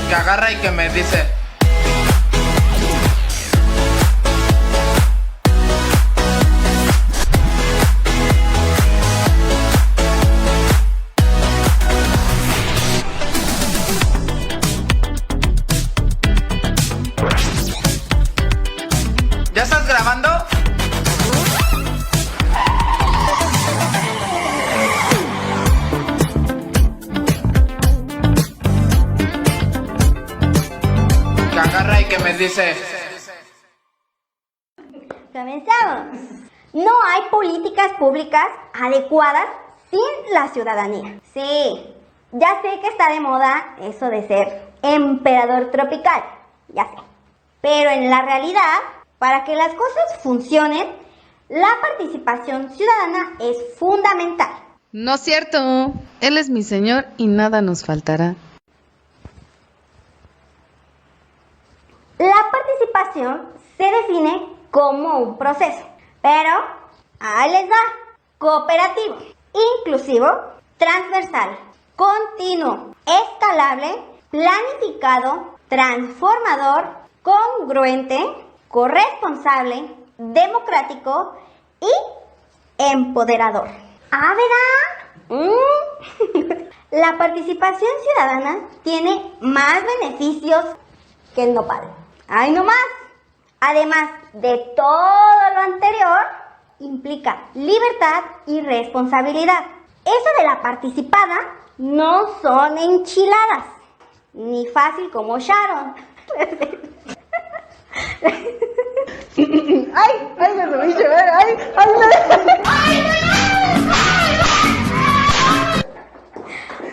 que agarra y que me dice. ¿Ya estás grabando? Que agarra y que me dice. Comenzamos. No hay políticas públicas adecuadas sin la ciudadanía. Sí, ya sé que está de moda eso de ser emperador tropical, ya sé. Pero en la realidad, para que las cosas funcionen, la participación ciudadana es fundamental. No es cierto. Él es mi señor y nada nos faltará. La participación se define como un proceso, pero ahí les va: cooperativo, inclusivo, transversal, continuo, escalable, planificado, transformador, congruente, corresponsable, democrático y empoderador. ¿Ah, verdad? La participación ciudadana tiene más beneficios que el nopal. ¡Ay, no más! Además de todo lo anterior, implica libertad y responsabilidad. Eso de la participada no son enchiladas, ni fácil como Sharon. ¡Ay! ¡Ay, me subí, ¡ay!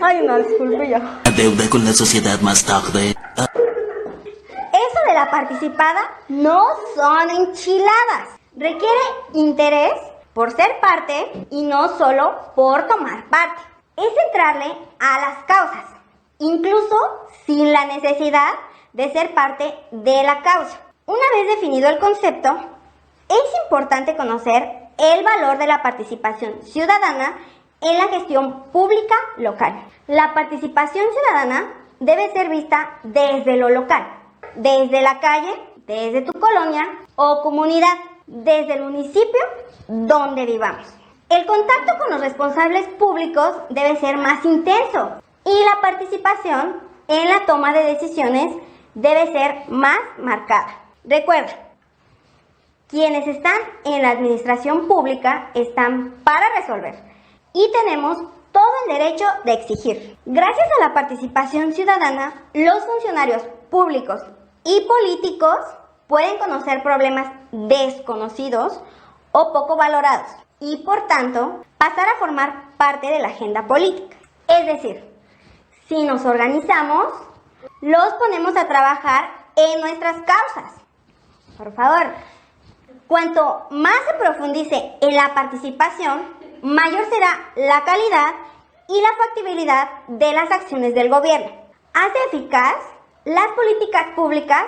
¡Ay, no, disculpe yo! Deuda con la sociedad más tarde. Eso de la participada no son enchiladas. Requiere interés por ser parte y no solo por tomar parte. Es entrarle a las causas, incluso sin la necesidad de ser parte de la causa. Una vez definido el concepto, es importante conocer el valor de la participación ciudadana en la gestión pública local. La participación ciudadana debe ser vista desde lo local, desde la calle, desde tu colonia o comunidad, desde el municipio donde vivamos. El contacto con los responsables públicos debe ser más intenso y la participación en la toma de decisiones debe ser más marcada. Recuerda, quienes están en la administración pública están para resolver y tenemos todo el derecho de exigir. Gracias a la participación ciudadana, los funcionarios públicos y políticos pueden conocer problemas desconocidos o poco valorados y, por tanto, pasar a formar parte de la agenda política. Es decir, si nos organizamos, los ponemos a trabajar en nuestras causas. Por favor, cuanto más se profundice en la participación, mayor será la calidad y la factibilidad de las acciones del gobierno. Hace eficaz las políticas públicas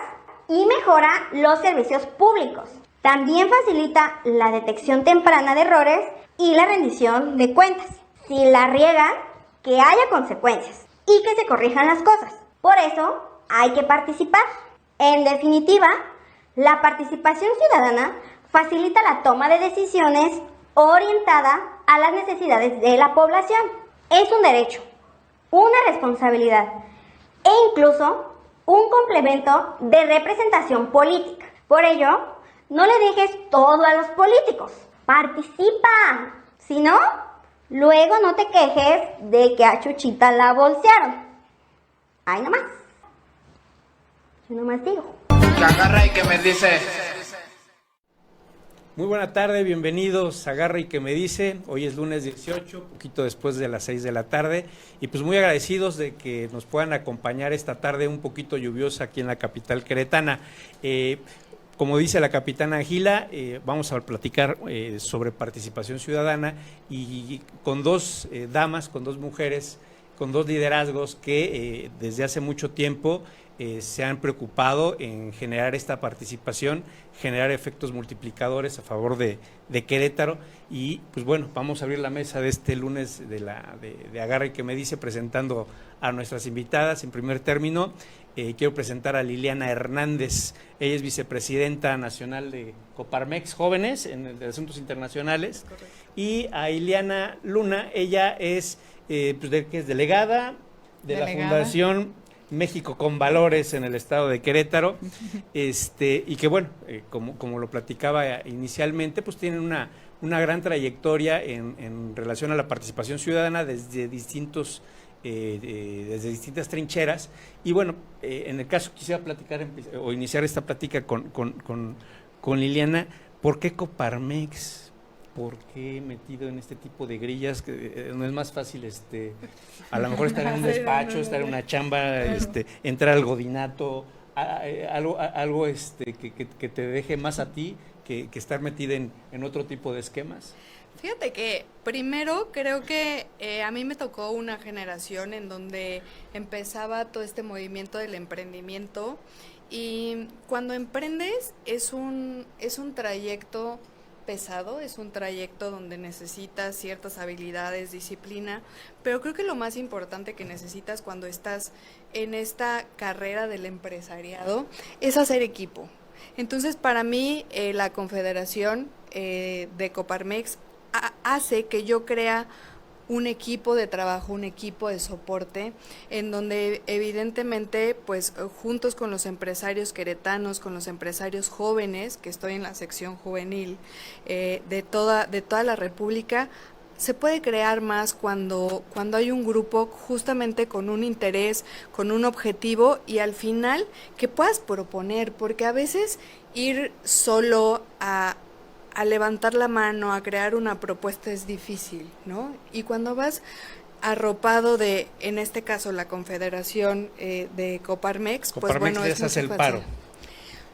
y mejora los servicios públicos. También facilita la detección temprana de errores y la rendición de cuentas. Si la riegan, que haya consecuencias y que se corrijan las cosas. Por eso hay que participar. En definitiva, la participación ciudadana facilita la toma de decisiones orientada a las necesidades de la población. Es un derecho, una responsabilidad e incluso un complemento de representación política. Por ello, no le dejes todo a los políticos. Participa. Si no, luego no te quejes de que a Chuchita la bolsearon. Ahí nomás. Yo nomás digo. Que agarra y que me dice. Muy buena tarde, bienvenidos a Agarra y que me dice. Hoy es lunes 18, poquito después de las 6 de la tarde, y pues muy agradecidos de que nos puedan acompañar esta tarde un poquito lluviosa aquí en la capital queretana. Como dice la capitana Gila, vamos a platicar sobre participación ciudadana y con dos damas, con dos mujeres, con dos liderazgos que desde hace mucho tiempo se han preocupado en generar esta participación, generar efectos multiplicadores a favor de Querétaro. Y pues bueno, vamos a abrir la mesa de este lunes de Agarra y que me dice, presentando a nuestras invitadas. En primer término, quiero presentar a Liliana Hernández. Ella es vicepresidenta nacional de Coparmex Jóvenes de Asuntos Internacionales. Y a Ileana Luna, ella es, que es delegada de la Fundación México con Valores en el estado de Querétaro, y que bueno, como lo platicaba inicialmente, pues tienen una gran trayectoria en relación a la participación ciudadana desde distintas trincheras. Y bueno, en el caso quisiera platicar o iniciar esta plática con Liliana. ¿Por qué Coparmex? ¿Por qué metido en este tipo de grillas? Que no es más fácil, a lo mejor estar en un despacho, estar en una chamba, entrar al godinato, algo que te deje más a ti que estar metida en otro tipo de esquemas? Fíjate que primero creo que a mí me tocó una generación en donde empezaba todo este movimiento del emprendimiento, y cuando emprendes es un trayecto pesado, es un trayecto donde necesitas ciertas habilidades, disciplina, pero creo que lo más importante que necesitas cuando estás en esta carrera del empresariado es hacer equipo. Entonces, para mí, la Confederación de Coparmex hace que yo crea un equipo de trabajo, un equipo de soporte, en donde evidentemente, pues juntos con los empresarios queretanos, con los empresarios jóvenes, que estoy en la sección juvenil de toda la República, se puede crear más cuando hay un grupo justamente con un interés, con un objetivo, y al final que puedas proponer, porque a veces ir solo a levantar la mano, a crear una propuesta es difícil, ¿no? Y cuando vas arropado de, en este caso, la Confederación de Coparmex, pues bueno, les hace el paro.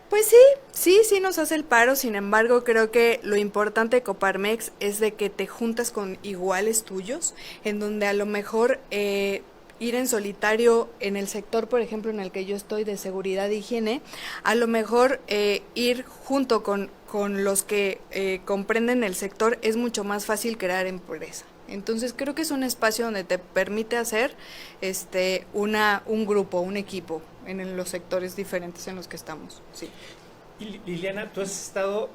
Pues sí nos hace el paro. Sin embargo, creo que lo importante de Coparmex es de que te juntas con iguales tuyos, en donde a lo mejor ir en solitario en el sector, por ejemplo, en el que yo estoy de seguridad e higiene, a lo mejor ir junto con los que comprenden el sector es mucho más fácil crear empresa. Entonces creo que es un espacio donde te permite hacer un grupo, un equipo en los sectores diferentes en los que estamos. Sí. Y Liliana, tú has estado,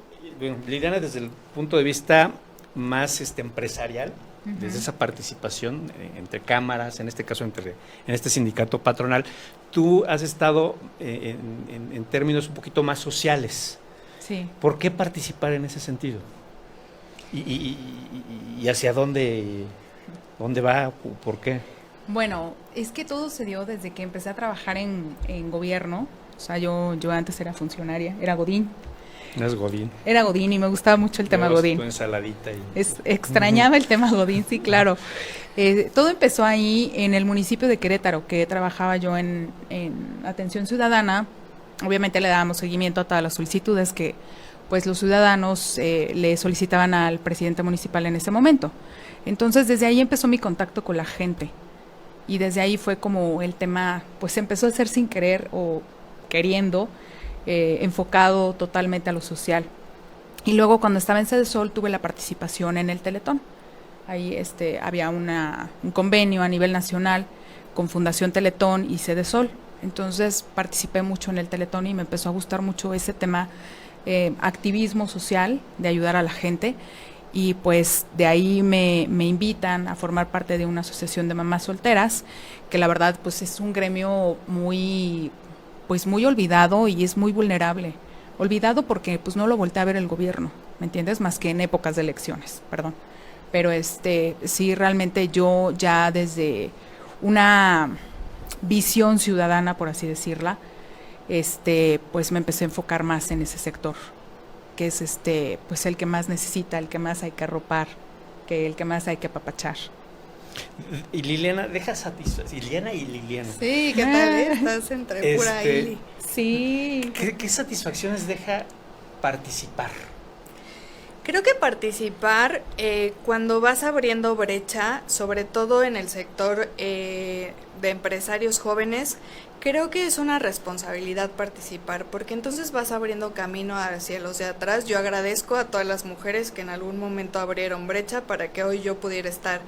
Liliana, desde el punto de vista más empresarial, desde esa participación entre cámaras, en este caso en este sindicato patronal, tú has estado en términos un poquito más sociales. Sí. ¿Por qué participar en ese sentido? ¿Y hacia dónde va? ¿Por qué? Bueno, es que todo se dio desde que empecé a trabajar en gobierno. O sea, yo antes era funcionaria, era godín. Es godín. Era godín y me gustaba mucho el tema godín. Tu ensaladita. Extrañaba el tema godín, sí, claro. Todo empezó ahí en el municipio de Querétaro, que trabajaba yo en atención ciudadana. Obviamente le dábamos seguimiento a todas las solicitudes que pues los ciudadanos le solicitaban al presidente municipal en ese momento. Entonces desde ahí empezó mi contacto con la gente, y desde ahí fue como el tema pues empezó a hacer sin querer o queriendo, enfocado totalmente a lo social. Y luego cuando estaba en Sedesol tuve la participación en el Teletón. Ahí había un convenio a nivel nacional con Fundación Teletón y Sedesol. Entonces participé mucho en el Teletón y me empezó a gustar mucho ese tema, activismo social, de ayudar a la gente. Y pues de ahí me invitan a formar parte de una asociación de mamás solteras, que la verdad pues es un gremio muy olvidado y es muy vulnerable. Olvidado porque pues no lo voltea a ver el gobierno, ¿me entiendes? Más que en épocas de elecciones, perdón. Pero sí, realmente yo ya desde una visión ciudadana, por así decirla, pues me empecé a enfocar más en ese sector, que es pues el que más necesita, el que más hay que arropar, el que más hay que apapachar. Y Liliana, deja satisfacción. Liliana y Liliana. Sí, ¿qué tal? Estás entre pura Ili. Sí. ¿Qué satisfacciones deja participar? Creo que participar, cuando vas abriendo brecha, sobre todo en el sector de empresarios jóvenes, creo que es una responsabilidad participar, porque entonces vas abriendo camino hacia los de atrás. Yo agradezco a todas las mujeres que en algún momento abrieron brecha para que hoy yo pudiera estar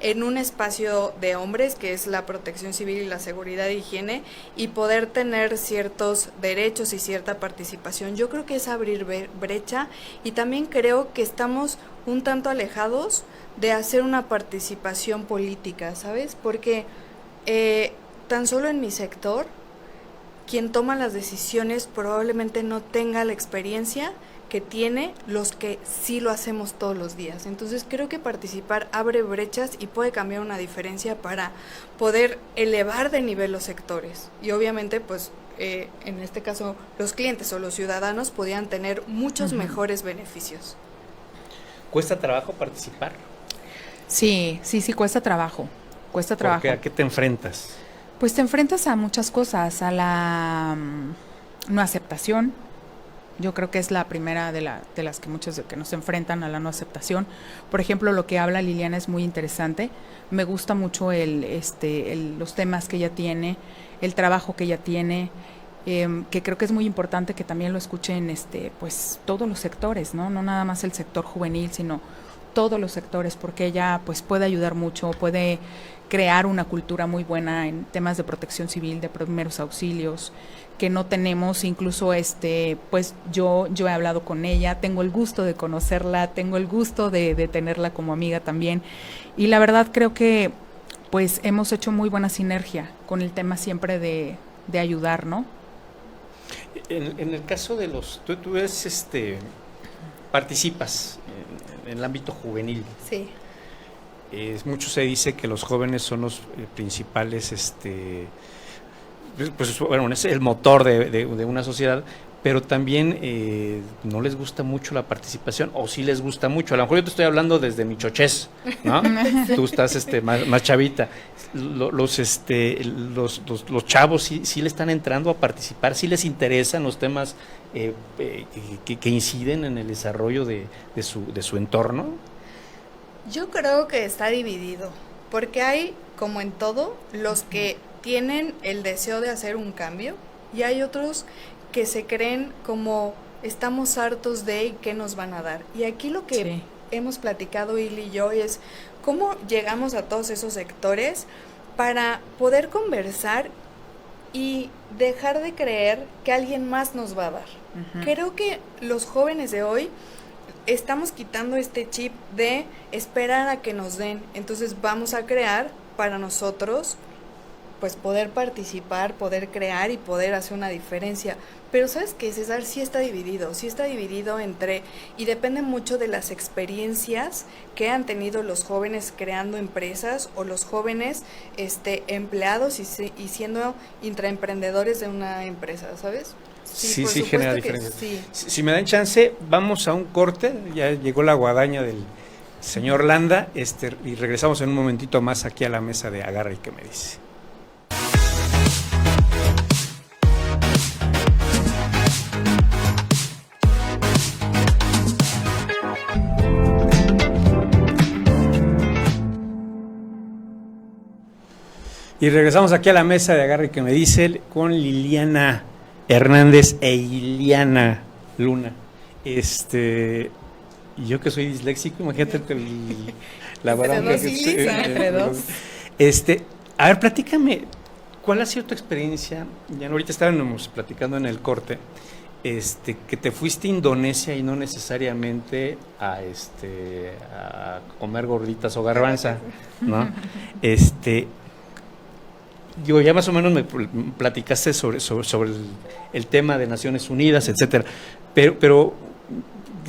en un espacio de hombres, que es la protección civil y la seguridad e higiene, y poder tener ciertos derechos y cierta participación. Yo creo que es abrir brecha, y también creo que estamos un tanto alejados de hacer una participación política, ¿sabes? Porque tan solo en mi sector, quien toma las decisiones probablemente no tenga la experiencia que tiene los que sí lo hacemos todos los días. Entonces creo que participar abre brechas y puede cambiar una diferencia para poder elevar de nivel los sectores. Y obviamente, pues, en este caso, los clientes o los ciudadanos podían tener muchos mejores beneficios. ¿Cuesta trabajo participar? Sí, cuesta trabajo. Cuesta trabajo. ¿Por qué? ¿A qué te enfrentas? Pues te enfrentas a muchas cosas, a la no aceptación. Yo creo que es la primera de las que muchos de que nos enfrentan, a la no aceptación. Por ejemplo, lo que habla Liliana es muy interesante. Me gusta mucho los temas que ella tiene, el trabajo que ella tiene, que creo que es muy importante que también lo escuchen pues todos los sectores, ¿no? No nada más el sector juvenil, sino todos los sectores, porque ella pues puede ayudar mucho, puede crear una cultura muy buena en temas de protección civil, de primeros auxilios, que no tenemos. Incluso pues yo he hablado con ella, tengo el gusto de conocerla, tengo el gusto de tenerla como amiga también, y la verdad creo que pues hemos hecho muy buena sinergia con el tema siempre de ayudar, ¿no? En el caso de tú eres, participas en el ámbito juvenil. Sí. Mucho se dice que los jóvenes son los principales, pues bueno, es el motor de una sociedad, pero también no les gusta mucho la participación, o sí les gusta mucho. A lo mejor yo te estoy hablando desde mi chochez, ¿no? Tú estás más chavita. Los chavos sí le están entrando a participar, sí les interesan los temas que inciden en el desarrollo de su entorno. Yo creo que está dividido, porque hay, como en todo, los que tienen el deseo de hacer un cambio, y hay otros que se creen como estamos hartos de qué nos van a dar. Y aquí lo que hemos platicado Ili y yo es cómo llegamos a todos esos sectores para poder conversar y dejar de creer que alguien más nos va a dar. Creo que los jóvenes de hoy estamos quitando este chip de esperar a que nos den, entonces vamos a crear para nosotros, pues poder participar, poder crear y poder hacer una diferencia. Pero ¿sabes qué, César? Sí está dividido entre, y depende mucho de las experiencias que han tenido los jóvenes creando empresas, o los jóvenes empleados y siendo intraemprendedores de una empresa, ¿sabes? Sí, genera diferencia. Sí. Si me dan chance, vamos a un corte. Ya llegó la guadaña del señor Landa, y regresamos en un momentito más aquí a la mesa de Agarra y que me dice. Y regresamos aquí a la mesa de Agarra y que me dice con Liliana Hernández e Iliana Luna. Y yo que soy disléxico, imagínate la bronca que entre dos. A ver, platícame, ¿cuál ha sido tu experiencia? Ya ahorita estábamos platicando en el corte, que te fuiste a Indonesia y no necesariamente a comer gorditas o garbanza, ¿no? Digo, ya más o menos me platicaste sobre el tema de Naciones Unidas, etcétera, pero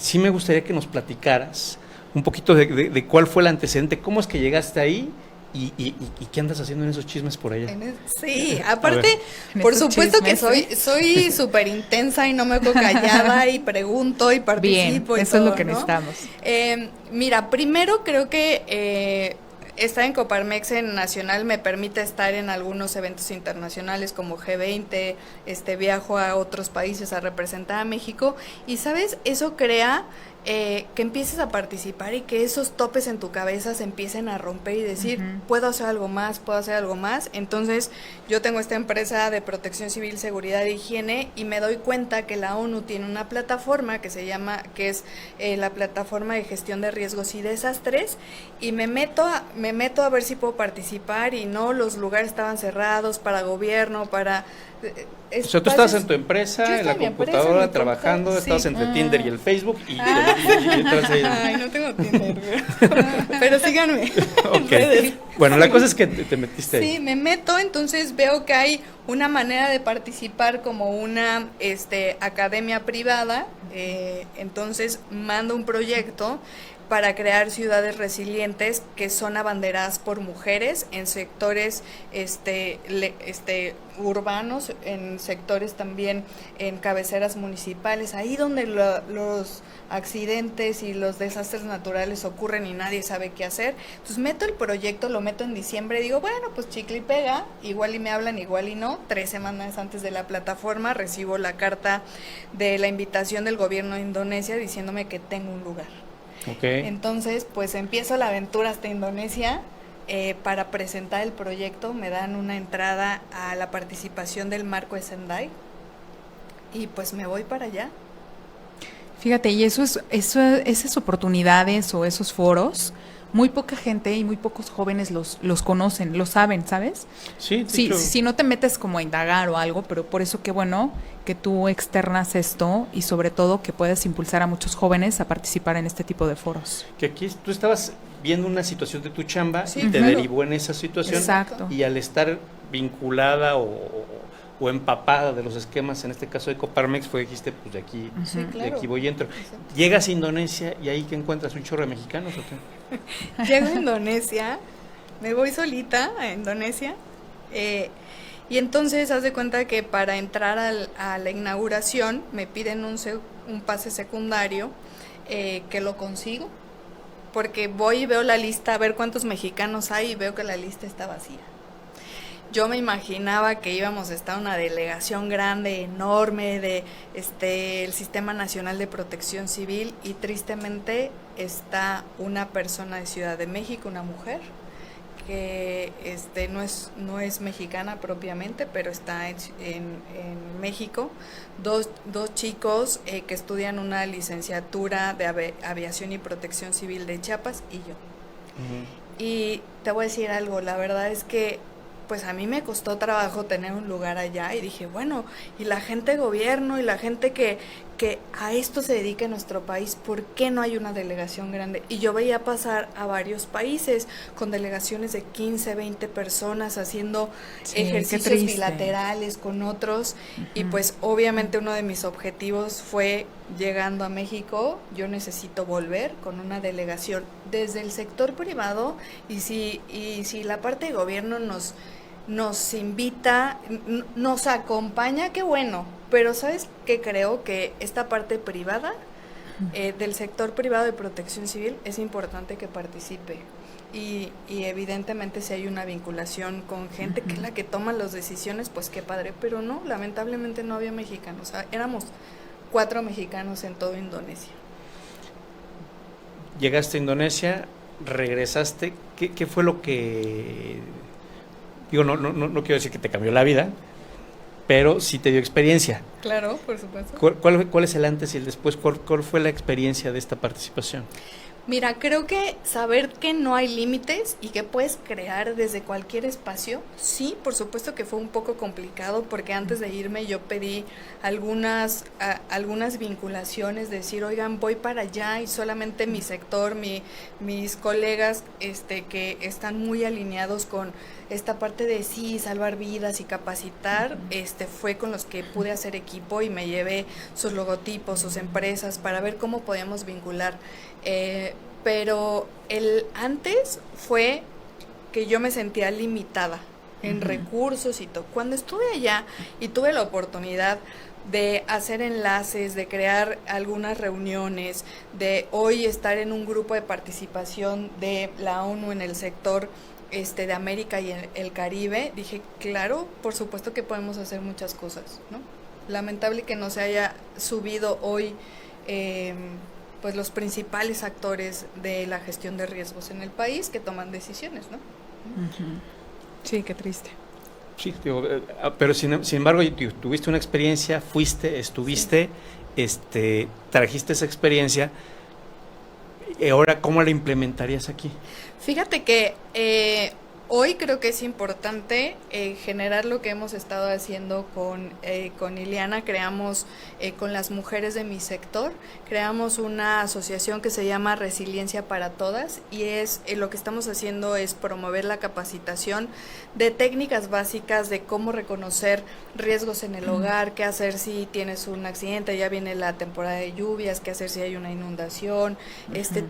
sí me gustaría que nos platicaras un poquito de cuál fue el antecedente, cómo es que llegaste ahí y qué andas haciendo en esos chismes por allá. Sí, aparte, por supuesto que soy súper intensa y no me quedo callada y pregunto y participo. Bien, y eso todo, es lo que ¿no? necesitamos. Mira, primero creo que estar en Coparmex en Nacional me permite estar en algunos eventos internacionales como G20, viajo a otros países a representar a México, y ¿sabes? Eso crea que empieces a participar y que esos topes en tu cabeza se empiecen a romper y decir, puedo hacer algo más, puedo hacer algo más. Entonces, yo tengo esta empresa de protección civil, seguridad e higiene, y me doy cuenta que la ONU tiene una plataforma que es la plataforma de gestión de riesgos y desastres, y me meto a ver si puedo participar, y no, los lugares estaban cerrados para gobierno, para... O sea, tú estabas en tu empresa, Yo en la estaba en mi computadora, empresa, en mi trabajando, computadora, estabas sí. entre Tinder y el Facebook y entras ahí. Ay, no tengo Tinder, pero síganme. Ok. Bueno, la cosa es que te metiste ahí. Sí, me meto, entonces veo que hay una manera de participar como una academia privada, entonces mando un proyecto para crear ciudades resilientes que son abanderadas por mujeres en sectores urbanos, en sectores también en cabeceras municipales, ahí donde los accidentes y los desastres naturales ocurren y nadie sabe qué hacer. Entonces meto el proyecto, lo meto en diciembre, digo, bueno, pues chicle y pega, igual y me hablan, igual y no. 3 semanas antes de la plataforma recibo la carta de la invitación del gobierno de Indonesia diciéndome que tengo un lugar. Okay. Entonces, pues empiezo la aventura hasta Indonesia. Para presentar el proyecto me dan una entrada a la participación del marco de Sendai y pues me voy para allá. Fíjate, y esas oportunidades o esos foros, muy poca gente y muy pocos jóvenes los conocen, lo saben, ¿sabes? Sí, de Sí, hecho, si no te metes como a indagar o algo, pero por eso qué bueno que tú externas esto y sobre todo que puedes impulsar a muchos jóvenes a participar en este tipo de foros. que aquí tú estabas viendo una situación de tu chamba Sí, y te claro. derivó en esa situación. Exacto. Y al estar vinculada o empapada de los esquemas, en este caso de Coparmex, dijiste, pues de aquí, Sí, de claro. aquí voy y entro. Exacto. Llegas a Indonesia y ahí que encuentras un chorro de mexicanos o qué? Llego a Indonesia, me voy solita a Indonesia, y entonces haz de cuenta que para entrar a la inauguración me piden un pase secundario, que lo consigo, porque voy y veo la lista a ver cuántos mexicanos hay y veo que la lista está vacía. Yo me imaginaba que íbamos a estar una delegación grande, enorme, de el Sistema Nacional de Protección Civil, y tristemente está una persona de Ciudad de México, una mujer, que no es mexicana propiamente, pero está en México. Dos chicos que estudian una licenciatura de aviación y protección civil de Chiapas, y yo. Y te voy a decir algo, la verdad es que pues a mí me costó trabajo tener un lugar allá, y dije, bueno, y la gente de gobierno y la gente que a esto se dedica en nuestro país, ¿por qué no hay una delegación grande? Y yo veía pasar a varios países con delegaciones de 15, 20 personas haciendo ejercicios bilaterales con otros, y pues obviamente uno de mis objetivos fue, llegando a México, yo necesito volver con una delegación desde el sector privado, y si la parte de gobierno nos invita, nos acompaña, qué bueno, pero ¿sabes qué? Creo que esta parte privada, del sector privado de protección civil, es importante que participe, y evidentemente si hay una vinculación con gente que es la que toma las decisiones, pues qué padre, pero no, lamentablemente no había mexicanos, o sea, éramos 4 mexicanos en todo Indonesia. Llegaste a Indonesia, regresaste, ¿qué fue lo que... Digo, no quiero decir que te cambió la vida, pero sí te dio experiencia. Claro, por supuesto. ¿Cuál es el antes y el después? ¿Cuál fue la experiencia de esta participación? Mira, creo que saber que no hay límites y que puedes crear desde cualquier espacio, sí, por supuesto que fue un poco complicado, porque antes de irme yo pedí algunas vinculaciones, decir, oigan, voy para allá, y solamente mi sector, mis colegas que están muy alineados con esta parte de sí, salvar vidas y capacitar, fue con los que pude hacer equipo, y me llevé sus logotipos, sus empresas, para ver cómo podíamos vincular. Pero el antes fue que yo me sentía limitada en recursos y todo. Cuando estuve allá y tuve la oportunidad de hacer enlaces, de crear algunas reuniones, de hoy estar en un grupo de participación de la ONU en el sector de América y el Caribe, dije, claro, por supuesto que podemos hacer muchas cosas, ¿no? Lamentable que no se haya subido hoy, pues los principales actores de la gestión de riesgos en el país que toman decisiones, ¿no? Sí, qué triste. Sí, digo, pero sin embargo, tuviste una experiencia, fuiste, estuviste, trajiste esa experiencia, y ahora, ¿cómo la implementarías aquí? Fíjate que hoy creo que es importante generar lo que hemos estado haciendo con Ileana. Creamos con las mujeres de mi sector, creamos una asociación que se llama Resiliencia para Todas, y lo que estamos haciendo es promover la capacitación de técnicas básicas de cómo reconocer riesgos en el hogar, qué hacer si tienes un accidente, ya viene la temporada de lluvias, qué hacer si hay una inundación,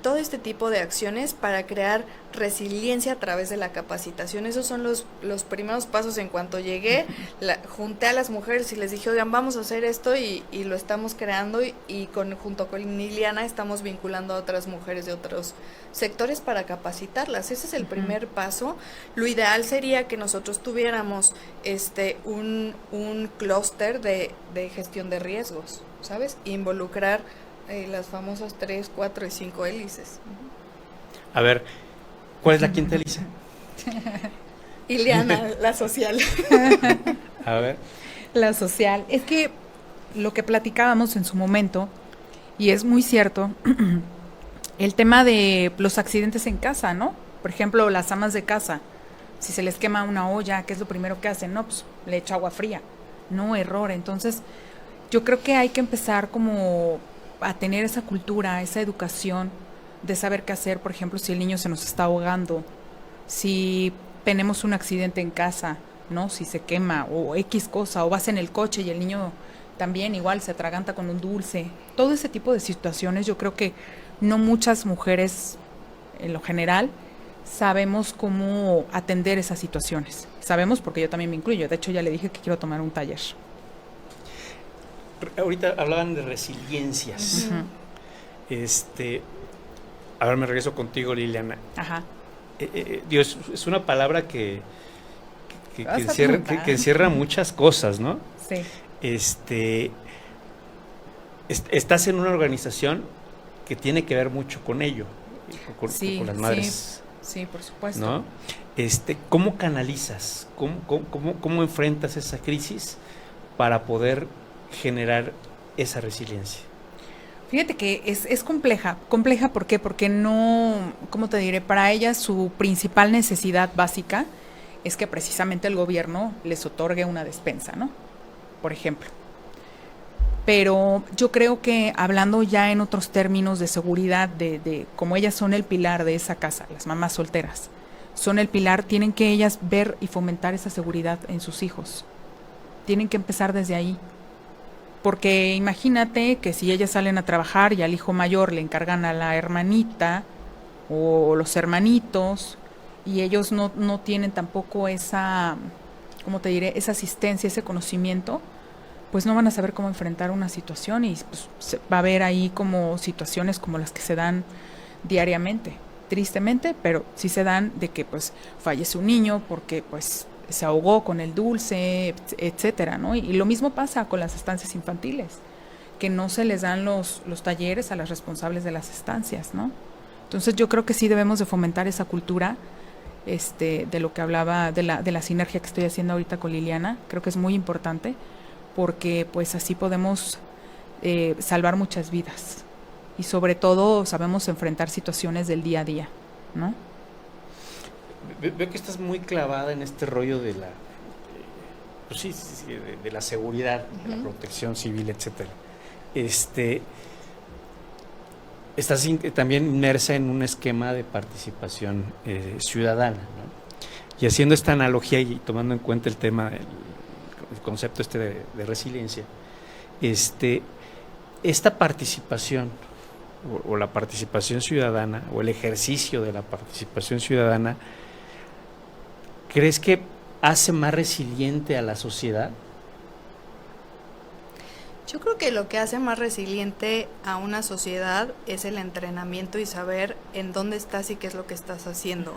todo este tipo de acciones para crear resiliencia a través de la capacitación. Esos son los primeros pasos. En cuanto llegué, junté a las mujeres y les dije, oigan, vamos a hacer esto, y lo estamos creando, y junto con Ileana estamos vinculando a otras mujeres de otros sectores para capacitarlas. Ese es el primer paso. Lo ideal sería que nosotros tuviéramos un clúster de gestión de riesgos, ¿sabes? Involucrar las famosas 3, 4 y 5 hélices. A ver, ¿cuál es la quinta hélice? Ileana, la social. A ver. La social. Es que lo que platicábamos en su momento, y es muy cierto, el tema de los accidentes en casa, ¿no? Por ejemplo, las amas de casa, si se les quema una olla, ¿qué es lo primero que hacen? No, pues le echo agua fría. No, error. Entonces, yo creo que hay que empezar como a tener esa cultura, esa educación de saber qué hacer. Por ejemplo, si el niño se nos está ahogando, si tenemos un accidente en casa, ¿no? Si se quema o X cosa, o vas en el coche y el niño también igual se atraganta con un dulce. Todo ese tipo de situaciones, yo creo que no muchas mujeres, en lo general, sabemos cómo atender esas situaciones. Sabemos porque yo también me incluyo. De hecho, ya le dije que quiero tomar un taller. Ahorita hablaban de resiliencias. A ver, me regreso contigo, Liliana. Ajá. Dios, es una palabra que encierra muchas cosas, ¿no? Sí. Estás en una organización que tiene que ver mucho con ello, con las madres. Sí, por supuesto. ¿No? ¿Cómo canalizas? ¿Cómo enfrentas esa crisis para poder generar esa resiliencia? Fíjate que es compleja. ¿Por qué? Porque no, ¿cómo te diré? Para ellas su principal necesidad básica es que precisamente el gobierno les otorgue una despensa, ¿no? Por ejemplo. Pero yo creo que hablando ya en otros términos de seguridad, de como ellas son el pilar de esa casa, las mamás solteras, son el pilar, tienen que ellas ver y fomentar esa seguridad en sus hijos. Tienen que empezar desde ahí. Porque imagínate que si ellas salen a trabajar y al hijo mayor le encargan a la hermanita o los hermanitos, y ellos no tienen tampoco esa, ¿cómo te diré? Esa asistencia, ese conocimiento, pues no van a saber cómo enfrentar una situación, y pues, va a haber ahí como situaciones como las que se dan diariamente, tristemente, pero sí se dan, de que pues fallece un niño porque pues se ahogó con el dulce, etcétera, ¿no? Y lo mismo pasa con las estancias infantiles, que no se les dan los talleres a las responsables de las estancias, ¿no? Entonces yo creo que sí debemos de fomentar esa cultura, de lo que hablaba, de la sinergia que estoy haciendo ahorita con Liliana. Creo que es muy importante, porque pues así podemos salvar muchas vidas, y sobre todo sabemos enfrentar situaciones del día a día, ¿no? Veo que estás muy clavada en este rollo de la de la seguridad, de la protección civil, etcétera. Estás también inmersa en un esquema de participación ciudadana, ¿no? Y haciendo esta analogía y tomando en cuenta el tema, el concepto de resiliencia, esta participación o la participación ciudadana, o el ejercicio de la participación ciudadana, ¿crees que hace más resiliente a la sociedad? Yo creo que lo que hace más resiliente a una sociedad es el entrenamiento y saber en dónde estás y qué es lo que estás haciendo.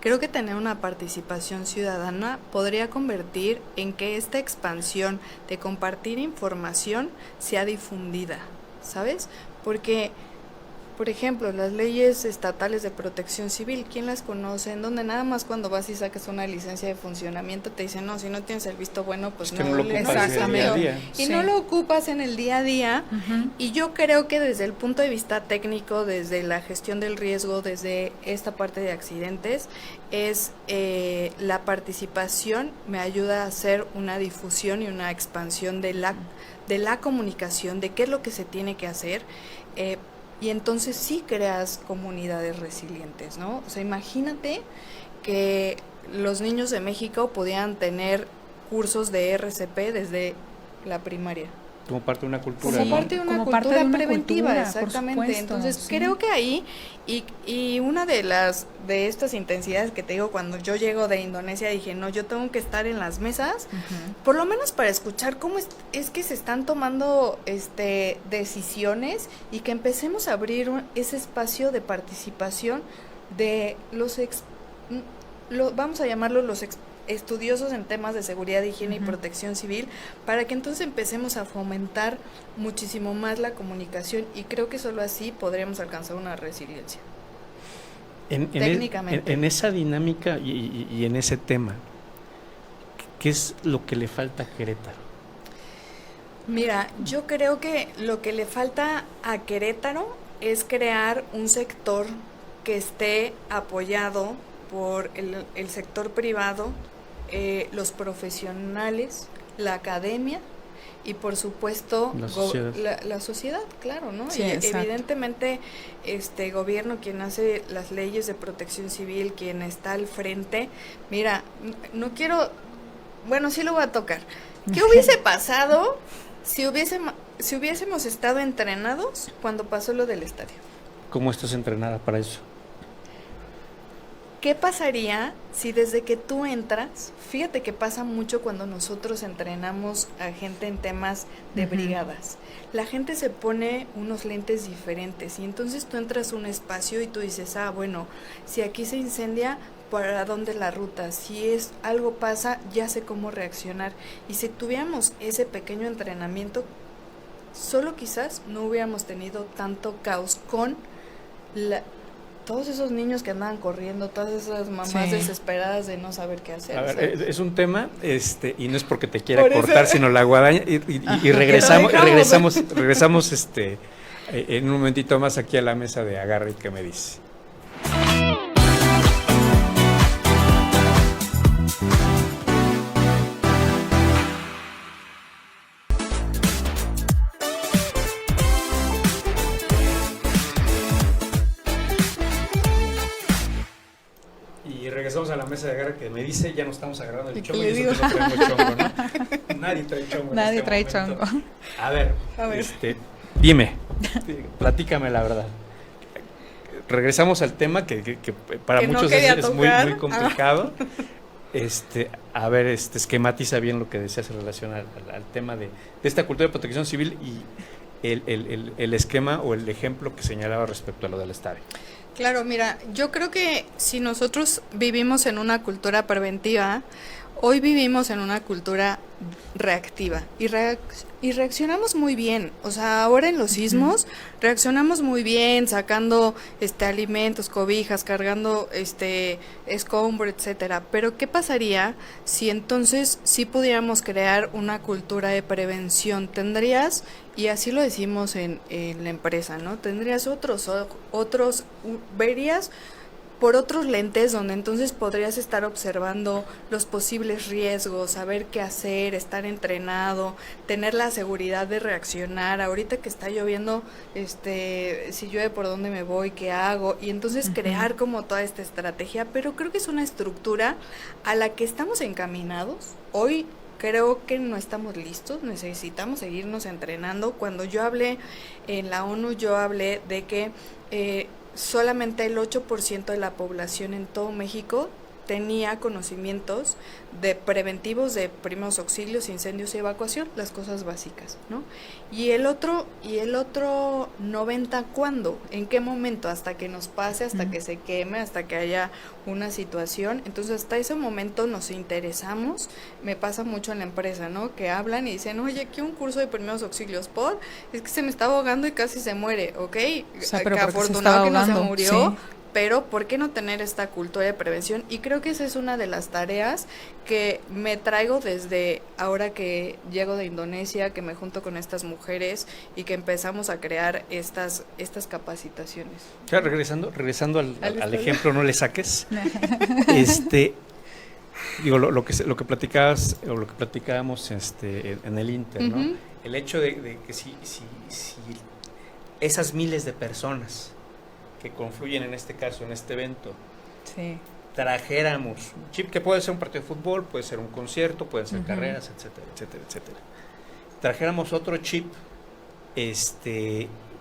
Creo que tener una participación ciudadana podría convertir en que esta expansión de compartir información sea difundida, ¿sabes? Porque Por ejemplo, las leyes estatales de protección civil, ¿quién las conoce? En donde nada más cuando vas y sacas una licencia de funcionamiento te dicen, no, si no tienes el visto bueno, pues Es que no lo ocupas en el día a día. Y Sí. no lo ocupas en el día a día. Y yo creo que desde el punto de vista técnico, desde la gestión del riesgo, desde esta parte de accidentes, es la participación me ayuda a hacer una difusión y una expansión de la comunicación, de qué es lo que se tiene que hacer. Y entonces sí creas comunidades resilientes, ¿no? O sea, imagínate que los niños de México podían tener cursos de RCP desde la primaria. Como parte de una cultura. Como ¿no? parte de una Como cultura parte de una preventiva, cultura, por exactamente. supuesto, Entonces, sí. creo que ahí, y una de estas intensidades que te digo, cuando yo llego de Indonesia, dije, no, yo tengo que estar en las mesas, por lo menos para escuchar cómo es que se están tomando decisiones y que empecemos a abrir ese espacio de participación de vamos a llamarlo los estudiosos en temas de seguridad, higiene y protección civil, para que entonces empecemos a fomentar muchísimo más la comunicación, y creo que solo así podremos alcanzar una resiliencia. Técnicamente. En esa dinámica y en ese tema, ¿qué es lo que le falta a Querétaro? Mira, yo creo que lo que le falta a Querétaro es crear un sector que esté apoyado por el sector privado, los profesionales, la academia y por supuesto La sociedad. la sociedad, claro, ¿no? Sí, Y exacto. evidentemente gobierno, quien hace las leyes de protección civil, quien está al frente. Mira, no quiero, bueno, sí lo voy a tocar. ¿Qué hubiese pasado si hubiésemos estado entrenados cuando pasó lo del estadio? ¿Cómo estás entrenada para eso? ¿Qué pasaría si desde que tú entras, fíjate que pasa mucho cuando nosotros entrenamos a gente en temas de brigadas, la gente se pone unos lentes diferentes y entonces tú entras a un espacio y tú dices, bueno, si aquí se incendia, ¿para dónde la ruta? Si algo pasa, ya sé cómo reaccionar. Y si tuviéramos ese pequeño entrenamiento, solo quizás no hubiéramos tenido tanto caos con todos esos niños que andaban corriendo, todas esas mamás Sí. desesperadas de no saber qué hacer. A ver, ¿sabes? es un tema, y no es porque te quiera Por eso. cortar, sino la guadaña, y regresamos, en un momentito más aquí a la mesa de Agarra y que me dice. Y regresamos a la mesa de Agarra que me dice, ya no estamos agarrando el ¿Y qué chongo, le y digo? nosotros no traemos chongo, ¿no? Nadie trae chongo. en Nadie este trae momento. chongo. A ver, A ver. dime, platícame la verdad. Regresamos al tema que para Que no muchos quería es muy, tocar. muy complicado. A ver, esquematiza bien lo que decías en relación al tema de esta cultura de protección civil y el esquema o el ejemplo que señalaba respecto a lo del estadio. Claro, mira, yo creo que si nosotros vivimos en una cultura preventiva, hoy vivimos en una cultura reactiva y reaccionamos muy bien. O sea, ahora en los sismos reaccionamos muy bien, sacando alimentos, cobijas, cargando escombro, etcétera. Pero ¿qué pasaría si entonces sí pudiéramos crear una cultura de prevención? Tendrías, y así lo decimos en la empresa, ¿no? Tendrías verías por otros lentes donde entonces podrías estar observando los posibles riesgos, saber qué hacer, estar entrenado, tener la seguridad de reaccionar. Ahorita que está lloviendo, si llueve, ¿por dónde me voy? ¿Qué hago? Y entonces crear como toda esta estrategia, pero creo que es una estructura a la que estamos encaminados. Hoy creo que no estamos listos, necesitamos seguirnos entrenando. Cuando yo hablé en la ONU, yo hablé de que solamente el 8% de la población en todo México tenía conocimientos de preventivos de primeros auxilios, incendios y evacuación, las cosas básicas, ¿no? Y el otro 90, ¿cuándo? ¿En qué momento? Hasta que nos pase, hasta que se queme, hasta que haya una situación. Entonces, hasta ese momento nos interesamos. Me pasa mucho en la empresa, ¿no? Que hablan y dicen, oye, aquí un curso de primeros auxilios, es que se me está ahogando y casi se muere, ¿ok? O sea, pero que porque se afortunado estaba que no se ahogando, murió, sí. pero ¿por qué no tener esta cultura de prevención? Y creo que esa es una de las tareas que me traigo desde ahora que llego de Indonesia, que me junto con estas mujeres y que empezamos a crear estas capacitaciones. Claro, regresando al ejemplo, no le saques. Digo, lo que platicabas o lo que platicábamos en el Inter, ¿no? Ujú. El hecho de que si esas miles de personas que confluyen en este caso, en este evento, Sí. trajéramos un chip que puede ser un partido de fútbol, puede ser un concierto, pueden ser Ujú. carreras, etcétera, etcétera, etcétera. Trajéramos otro chip,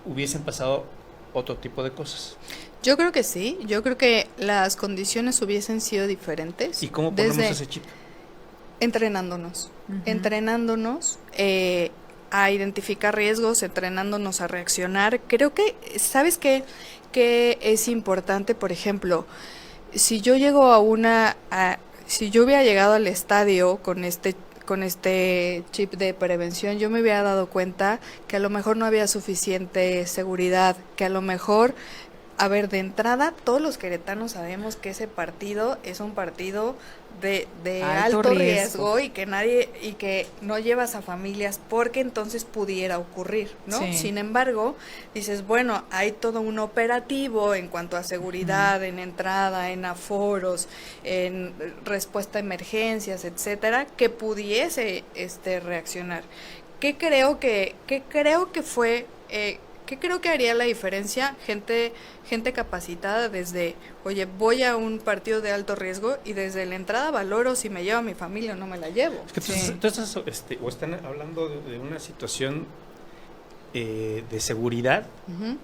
hubiesen pasado otro tipo de cosas. Yo creo que sí, yo creo que las condiciones hubiesen sido diferentes. ¿Y cómo ponemos desde ese chip? entrenándonos, Ujú. entrenándonos a identificar riesgos, entrenándonos a reaccionar. Creo que, ¿sabes qué? Que es importante, por ejemplo, si yo hubiera llegado al estadio con este chip de prevención, yo me hubiera dado cuenta que a lo mejor no había suficiente seguridad, que a lo mejor, a ver, de entrada, todos los queretanos sabemos que ese partido es un partido de alto riesgo y que no llevas a familias porque entonces pudiera ocurrir, ¿no? Sí. Sin embargo, dices, bueno, hay todo un operativo en cuanto a seguridad, en entrada, en aforos, en respuesta a emergencias, etcétera, que pudiese reaccionar. ¿Qué creo que fue ¿qué creo que haría la diferencia? Gente capacitada desde, oye, voy a un partido de alto riesgo y desde la entrada valoro si me llevo a mi familia o no me la llevo. Es que tú estás, o están hablando de una situación de seguridad Ujú,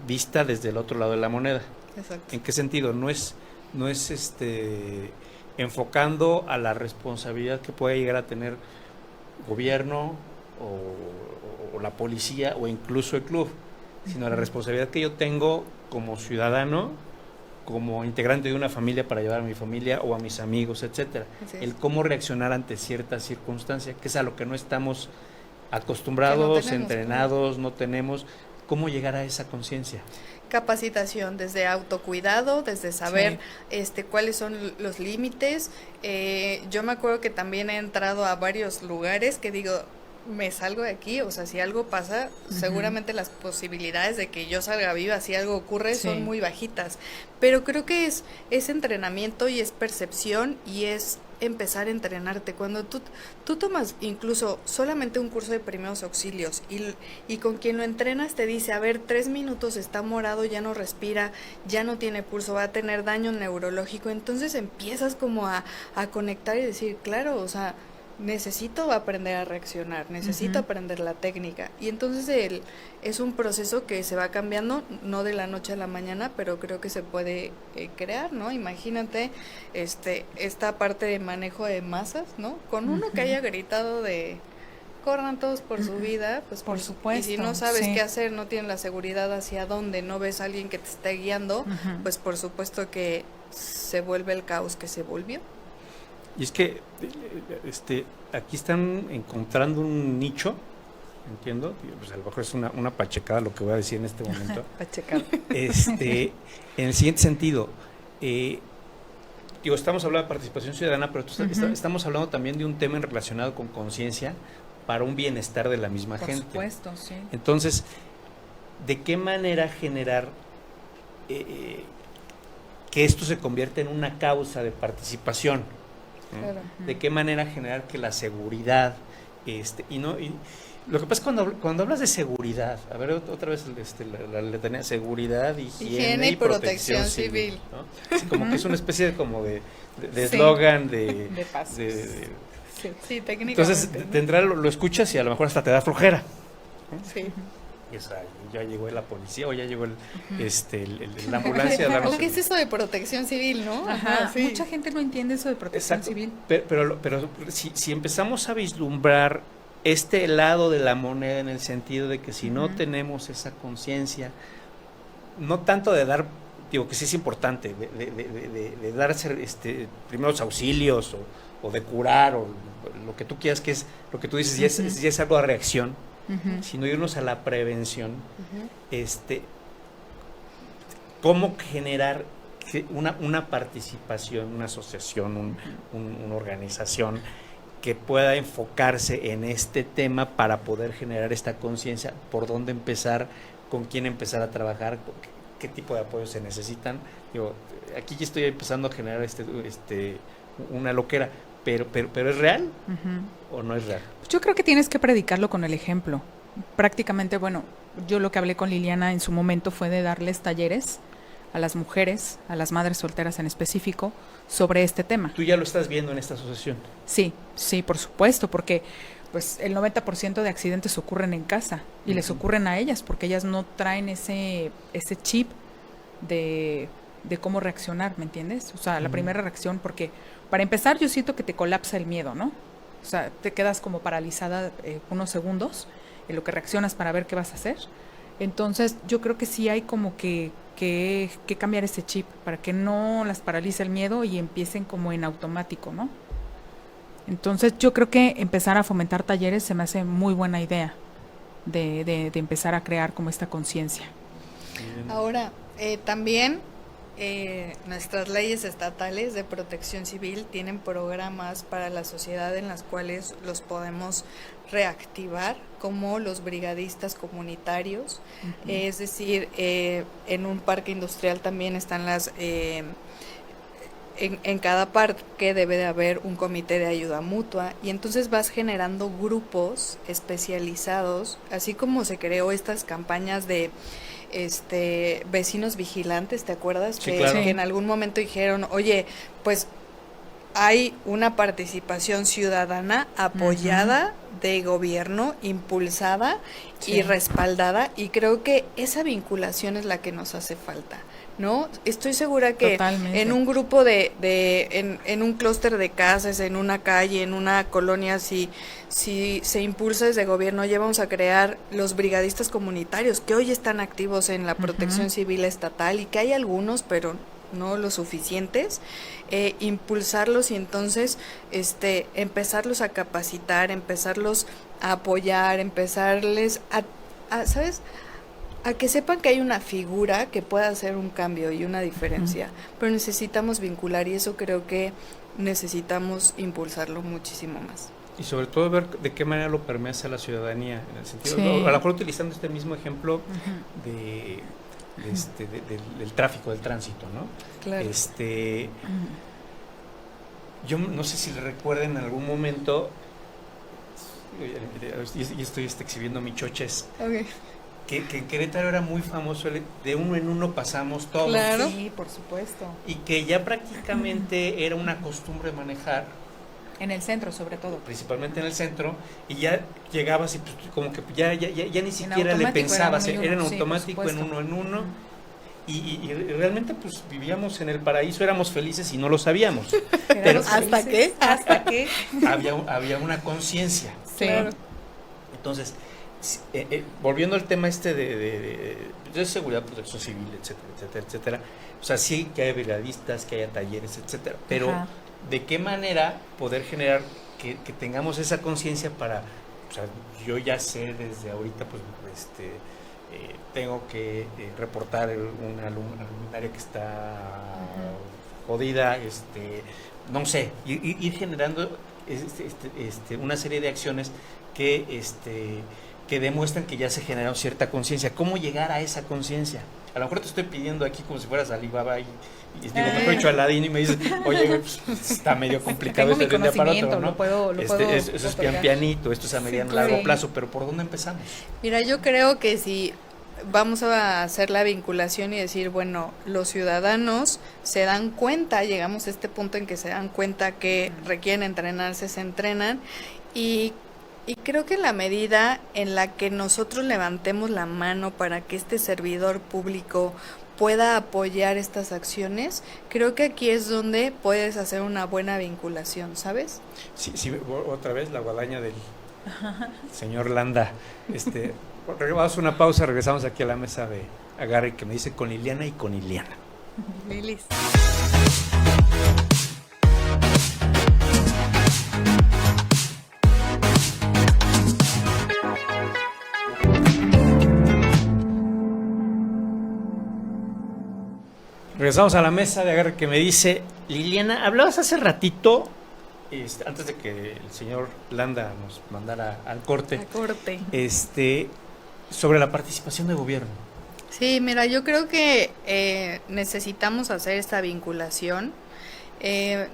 vista desde el otro lado de la moneda. exacto. ¿En qué sentido? No es enfocando a la responsabilidad que puede llegar a tener gobierno o la policía o incluso el club, sino la responsabilidad que yo tengo como ciudadano, como integrante de una familia para llevar a mi familia o a mis amigos, etcétera. Así es. El cómo reaccionar ante ciertas circunstancias, que es a lo que no estamos acostumbrados, tenemos, entrenados, no tenemos. ¿Cómo llegar a esa conciencia? Capacitación desde autocuidado, desde saber cuáles son los límites. Yo me acuerdo que también he entrado a varios lugares que digo, me salgo de aquí, o sea, si algo pasa, seguramente las posibilidades de que yo salga viva si algo ocurre son muy bajitas, pero creo que es entrenamiento y es percepción y es empezar a entrenarte. Cuando tú tomas incluso solamente un curso de primeros auxilios y con quien lo entrenas te dice, a ver, 3 minutos está morado, ya no respira, ya no tiene pulso, va a tener daño neurológico, entonces empiezas como a conectar y decir, claro, o sea, necesito aprender a reaccionar, necesito aprender la técnica. Y entonces es un proceso que se va cambiando, no de la noche a la mañana, pero creo que se puede crear, ¿no? Imagínate esta parte de manejo de masas, ¿no? Con uno que haya gritado de corran todos por su vida, pues por supuesto. Y si no sabes qué hacer, no tienes la seguridad hacia dónde, no ves a alguien que te esté guiando, pues por supuesto que se vuelve el caos que se volvió. Y es que aquí están encontrando un nicho, entiendo, pues a lo mejor es una pachecada lo que voy a decir en este momento. Pachecada. En el siguiente sentido, estamos hablando de participación ciudadana, pero estamos hablando también de un tema relacionado con conciencia para un bienestar de la misma gente. Por supuesto, sí. Entonces, ¿de qué manera generar que esto se convierta en una causa de participación? Claro. ¿De qué manera generar que la seguridad y lo que pasa es cuando hablas de seguridad, a ver otra vez la letanía, seguridad, higiene y protección civil, ¿no? Sí, como que es una especie de eslogan de pasos. Sí, técnicamente. Entonces, lo escuchas y a lo mejor hasta te da flojera, ¿no? Sí. ya llegó la policía o ya llegó la ambulancia a darnos ¿O qué es el- eso de protección civil, no? Ajá, sí. mucha gente no entiende eso de protección Exacto. civil. Pero si empezamos a vislumbrar este lado de la moneda en el sentido de que si no tenemos esa conciencia, no tanto de dar, digo que sí es importante, de dar primeros auxilios o de curar o lo que tú quieras, que es lo que tú dices, ya es algo de reacción, sino irnos a la prevención, cómo generar una participación, una asociación, una organización que pueda enfocarse en este tema para poder generar esta conciencia, por dónde empezar, con quién empezar a trabajar, qué tipo de apoyos se necesitan. Digo, aquí ya estoy empezando a generar una loquera, pero ¿es real o no es real? Yo creo que tienes que predicarlo con el ejemplo. Prácticamente, bueno, yo lo que hablé con Liliana en su momento fue de darles talleres a las mujeres, a las madres solteras en específico, sobre este tema. ¿Tú ya lo estás viendo en esta asociación? Sí, por supuesto, porque pues el 90% de accidentes ocurren en casa y les ocurren a ellas porque ellas no traen ese chip de cómo reaccionar, ¿me entiendes? O sea, la primera reacción, porque para empezar yo siento que te colapsa el miedo, ¿no? O sea, te quedas como paralizada unos segundos en lo que reaccionas para ver qué vas a hacer. Entonces yo creo que sí hay como que cambiar ese chip para que no las paralice el miedo y empiecen como en automático, ¿no? Entonces yo creo que empezar a fomentar talleres se me hace muy buena idea de empezar a crear como esta conciencia. Ahora, también nuestras leyes estatales de protección civil tienen programas para la sociedad en las cuales los podemos reactivar, como los brigadistas comunitarios. Es decir, en un parque industrial también están en cada parque debe de haber un comité de ayuda mutua, y entonces vas generando grupos especializados, así como se creó estas campañas de vecinos vigilantes, ¿te acuerdas? Sí, claro. Que en algún momento dijeron, oye, pues hay una participación ciudadana apoyada de gobierno, impulsada y respaldada, y creo que esa vinculación es la que nos hace falta, ¿no? Estoy segura que Totalmente. en un grupo en un clúster de casas, en una calle, en una colonia, si se impulsa desde gobierno, ya vamos a crear los brigadistas comunitarios, que hoy están activos en la protección civil estatal, y que hay algunos, pero no lo suficientes, impulsarlos y entonces empezarlos a capacitar, empezarlos a apoyar, empezarles a ¿sabes?, a que sepan que hay una figura que pueda hacer un cambio y una diferencia, pero necesitamos vincular, y eso creo que necesitamos impulsarlo muchísimo más. Y sobre todo ver de qué manera lo permea a la ciudadanía, en el sentido, Sí. a lo mejor utilizando este mismo ejemplo del tráfico, del tránsito, ¿no? Claro. Yo no sé si le recuerden en algún momento, y estoy exhibiendo mi choches, Okay. que en Querétaro era muy famoso el de uno en uno pasamos todos. Claro. Sí, por supuesto. Y que ya prácticamente era una costumbre manejar, En el centro, sobre todo. principalmente en el centro, y ya llegabas y pues, como que ya ni siquiera le automático, pensabas, era uno y era en uno, sí, automático, por en supuesto. uno en uno, y realmente pues vivíamos en el paraíso, éramos felices y no lo sabíamos. Pero ¿Hasta qué? ¿Hasta qué? había una conciencia. Sí. Claro. Entonces, volviendo al tema de seguridad, protección civil, etcétera, o sea, sí que hay brigadistas, que haya talleres, etcétera, pero Ajá. ¿de qué manera poder generar que tengamos esa conciencia para, o sea, yo ya sé desde ahorita, pues, tengo que reportar una luminaria que está jodida, no sé, ir generando una serie de acciones que demuestran que ya se generó cierta conciencia. ¿Cómo llegar a esa conciencia? A lo mejor te estoy pidiendo aquí como si fueras Alibaba y digo, mejor dicho Aladín, y me dices, oye, pues, está medio complicado Tengo mi esto de un día para conocimiento, otro, ¿no? lo puedo Eso es otorgar. pianito, esto es a mediano claro. largo plazo, pero ¿por dónde empezamos? Mira, yo creo que si vamos a hacer la vinculación y decir, bueno, los ciudadanos se dan cuenta, llegamos a este punto en que se dan cuenta que requieren entrenarse, se entrenan, y Y creo que en la medida en la que nosotros levantemos la mano para que este servidor público pueda apoyar estas acciones, creo que aquí es donde puedes hacer una buena vinculación, ¿sabes? Sí, sí, otra vez la guadaña del señor Landa. Vamos a una pausa, regresamos aquí a la mesa de Agarre que me dice con Liliana y con Iliana. Lilis. Regresamos a la mesa de Agarre que me dice Liliana, hablabas hace ratito, antes de que el señor Landa nos mandara al corte, A corte. Sobre la participación de gobierno. Sí, mira, yo creo que necesitamos hacer esta vinculación.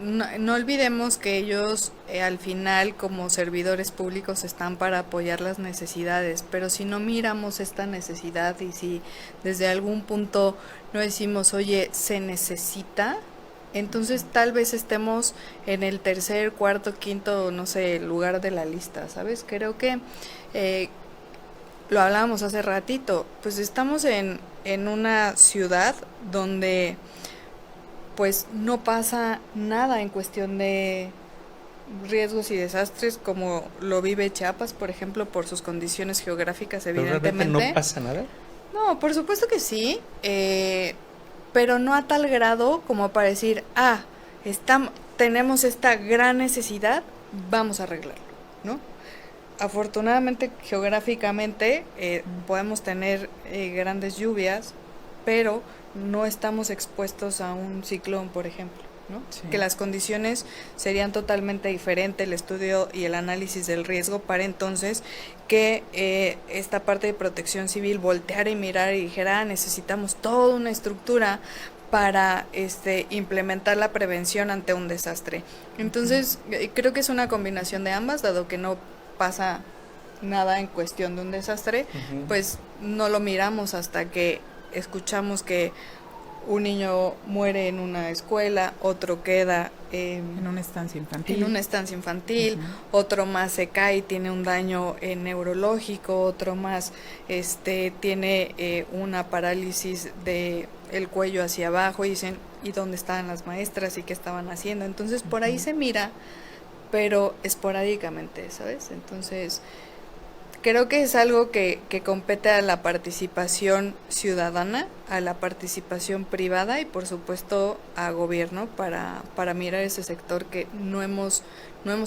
No olvidemos que ellos al final como servidores públicos están para apoyar las necesidades, pero si no miramos esta necesidad y si desde algún punto no decimos, oye, se necesita, entonces tal vez estemos en el tercer, cuarto, quinto, no sé, lugar de la lista, ¿sabes? Creo que lo hablábamos hace ratito, pues estamos en una ciudad donde pues no pasa nada en cuestión de riesgos y desastres como lo vive Chiapas, por ejemplo, por sus condiciones geográficas, ¿Pero evidentemente. realmente no pasa nada? No, por supuesto que sí, pero no a tal grado como para decir, tenemos esta gran necesidad, vamos a arreglarlo, ¿no? Afortunadamente, geográficamente, podemos tener grandes lluvias, pero no estamos expuestos a un ciclón, por ejemplo, ¿no? Sí. Que las condiciones serían totalmente diferentes, el estudio y el análisis del riesgo para entonces que esta parte de protección civil volteara y mirara y dijera, necesitamos toda una estructura para implementar la prevención ante un desastre. Entonces, creo que es una combinación de ambas, dado que no pasa nada en cuestión de un desastre, pues no lo miramos hasta que escuchamos que un niño muere en una escuela, otro queda En una estancia infantil. en una estancia infantil, otro más se cae y tiene un daño neurológico, otro más tiene una parálisis de el cuello hacia abajo y dicen, ¿y dónde estaban las maestras y qué estaban haciendo? Entonces por ahí se mira, pero esporádicamente, ¿sabes? Entonces creo que es algo que compete a la participación ciudadana, a la participación privada y por supuesto a gobierno para mirar ese sector que no hemos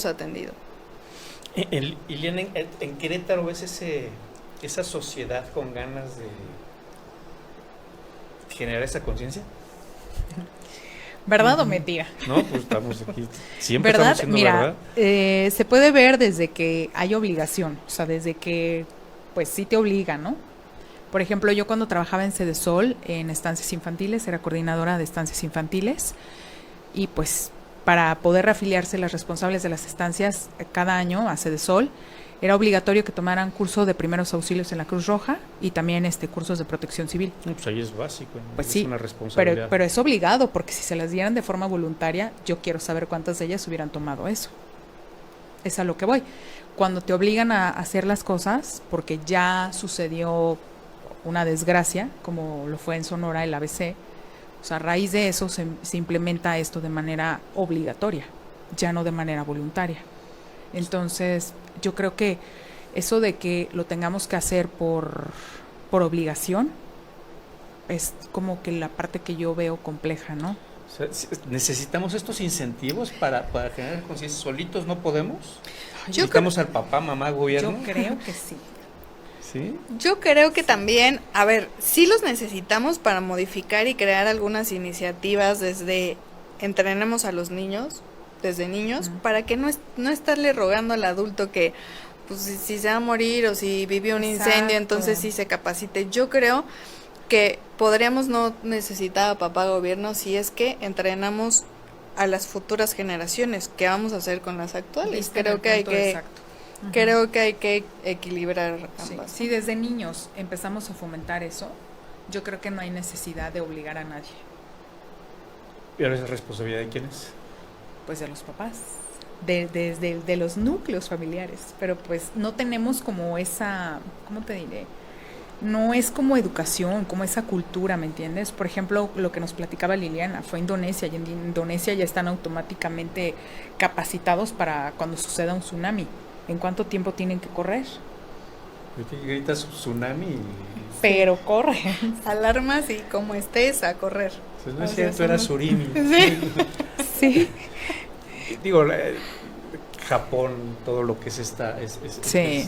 atendido. Iliana, en Querétaro ves esa sociedad con ganas de generar esa conciencia. ¿Verdad o mentira? No, pues estamos aquí. Siempre ¿Verdad? estamos diciendo Mira, verdad. se puede ver desde que hay obligación, o sea, desde que pues sí te obliga, ¿no? Por ejemplo, yo cuando trabajaba en Sedesol, en estancias infantiles, era coordinadora de estancias infantiles, y pues para poder reafiliarse las responsables de las estancias cada año a Sedesol, era obligatorio que tomaran curso de primeros auxilios en la Cruz Roja y también cursos de protección civil. No, pues ahí es básico, ¿no? Pues es sí, una responsabilidad. pero es obligado, porque si se las dieran de forma voluntaria, yo quiero saber cuántas de ellas hubieran tomado eso. Es a lo que voy. Cuando te obligan a hacer las cosas, porque ya sucedió una desgracia, como lo fue en Sonora el ABC, o sea, a raíz de eso se implementa esto de manera obligatoria, ya no de manera voluntaria. Entonces, yo creo que eso de que lo tengamos que hacer por obligación es como que la parte que yo veo compleja, ¿no? O sea, necesitamos estos incentivos para generar conciencia. ¿Solitos no podemos? ¿Necesitamos al papá, mamá, gobierno? Yo creo que sí. ¿Sí? Yo creo que también, a ver, sí los necesitamos para modificar y crear algunas iniciativas desde entrenemos a los niños, desde niños, para que no estarle rogando al adulto que pues si se va a morir o si vivió un Exacto. incendio, entonces sí se capacite. Yo creo que podríamos no necesitar a papá gobierno si es que entrenamos a las futuras generaciones. ¿Qué vamos a hacer con las actuales? Creo que hay que equilibrar Sí, ambas. si desde niños empezamos a fomentar eso, yo creo que no hay necesidad de obligar a nadie, ¿Y ahora es responsabilidad de quién es? pues de los papás. desde los núcleos familiares, pero pues no tenemos como esa, ¿cómo te diré? No es como educación, como esa cultura, ¿me entiendes? Por ejemplo, lo que nos platicaba Liliana, fue Indonesia, y en Indonesia ya están automáticamente capacitados para cuando suceda un tsunami. ¿En cuánto tiempo tienen que correr? Gritas tsunami y... Pero corre. Alarmas y como estés a correr. Pues no es O sea, cierto, era sí. surimi. Sí. Digo, Japón, todo lo que es esta Sí.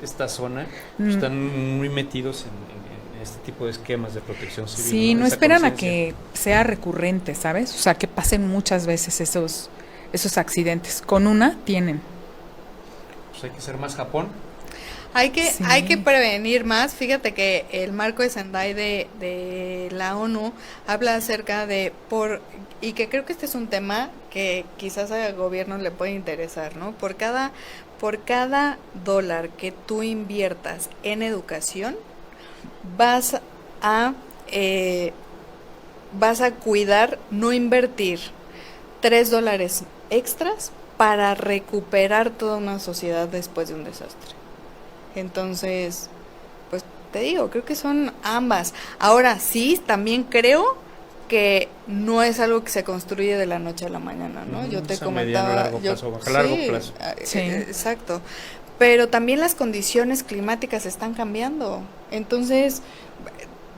esta zona, pues, están muy metidos en este tipo de esquemas de protección civil. Sí, no Esa esperan a conciencia. que sea recurrente, ¿sabes? O sea, que pasen muchas veces esos accidentes. Con una tienen. Pues hay que ser más Japón. Hay que, Sí. hay que prevenir más. Fíjate que el marco de Sendai de la ONU habla acerca y que creo que este es un tema que quizás al gobierno le puede interesar, ¿no? Por cada dólar que tú inviertas en educación, vas a cuidar, no invertir $3 extras para recuperar toda una sociedad después de un desastre. Entonces, pues te digo, creo que son ambas. Ahora sí, también creo que no es algo que se construye de la noche a la mañana, ¿no? Yo te Es a mediano, comentaba, largo plazo, a largo plazo. Sí. Exacto. Pero también las condiciones climáticas están cambiando. Entonces,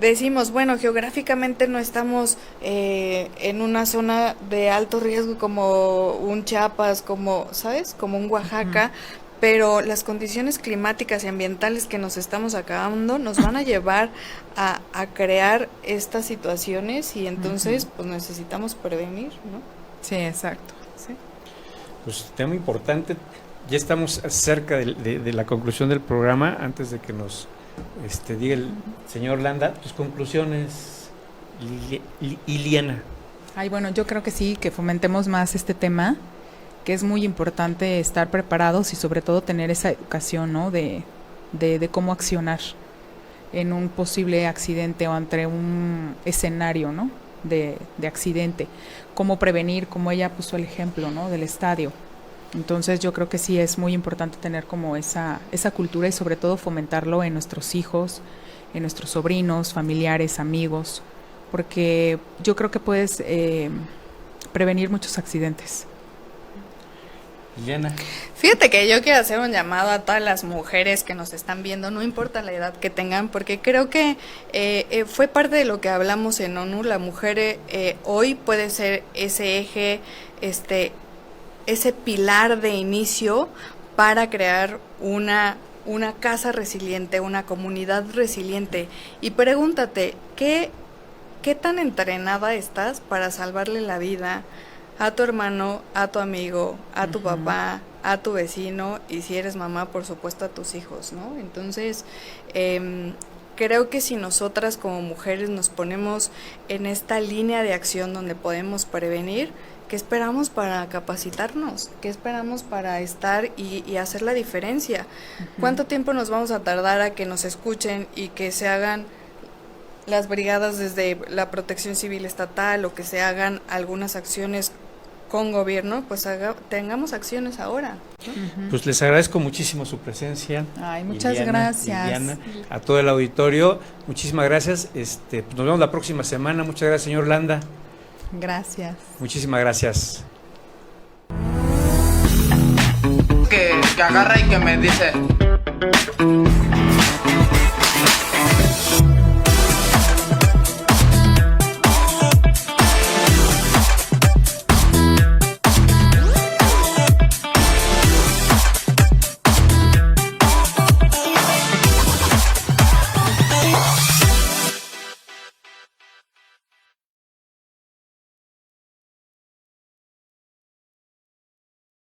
decimos, bueno, geográficamente no estamos en una zona de alto riesgo como un Chiapas, como, ¿sabes? Como un Oaxaca, pero las condiciones climáticas y ambientales que nos estamos acabando nos van a llevar a crear estas situaciones y entonces pues necesitamos prevenir, ¿no? Sí, exacto. Sí. Pues tema importante. Ya estamos cerca de la conclusión del programa. Antes de que nos diga el señor Landa, tus conclusiones, Iliana. Ay, bueno, yo creo que sí, que fomentemos más este tema, que es muy importante estar preparados y sobre todo tener esa educación, ¿no? De cómo accionar en un posible accidente o ante un escenario, ¿no? De accidente, cómo prevenir, como ella puso el ejemplo, ¿no? Del estadio. Entonces yo creo que sí es muy importante tener como esa cultura y sobre todo fomentarlo en nuestros hijos, en nuestros sobrinos, familiares, amigos, porque yo creo que puedes prevenir muchos accidentes. Iliana. Fíjate que yo quiero hacer un llamado a todas las mujeres que nos están viendo, no importa la edad que tengan, porque creo que fue parte de lo que hablamos en ONU. La mujer hoy puede ser ese eje, ese pilar de inicio para crear una casa resiliente, una comunidad resiliente. Y pregúntate, ¿qué tan entrenada estás para salvarle la vida a tu hermano, a tu amigo, a tu papá, a tu vecino y si eres mamá, por supuesto, a tus hijos, ¿no? Entonces, creo que si nosotras como mujeres nos ponemos en esta línea de acción donde podemos prevenir, ¿qué esperamos para capacitarnos? ¿Qué esperamos para estar y hacer la diferencia? ¿Cuánto tiempo nos vamos a tardar a que nos escuchen y que se hagan las brigadas desde la Protección Civil Estatal o que se hagan algunas acciones con gobierno? Pues tengamos acciones ahora, ¿no? Pues les agradezco muchísimo su presencia. Ay, muchas gracias. Liliana, a todo el auditorio, muchísimas gracias. Nos vemos la próxima semana. Muchas gracias, señor Landa. Gracias. Muchísimas gracias. Que agarra y que me dice.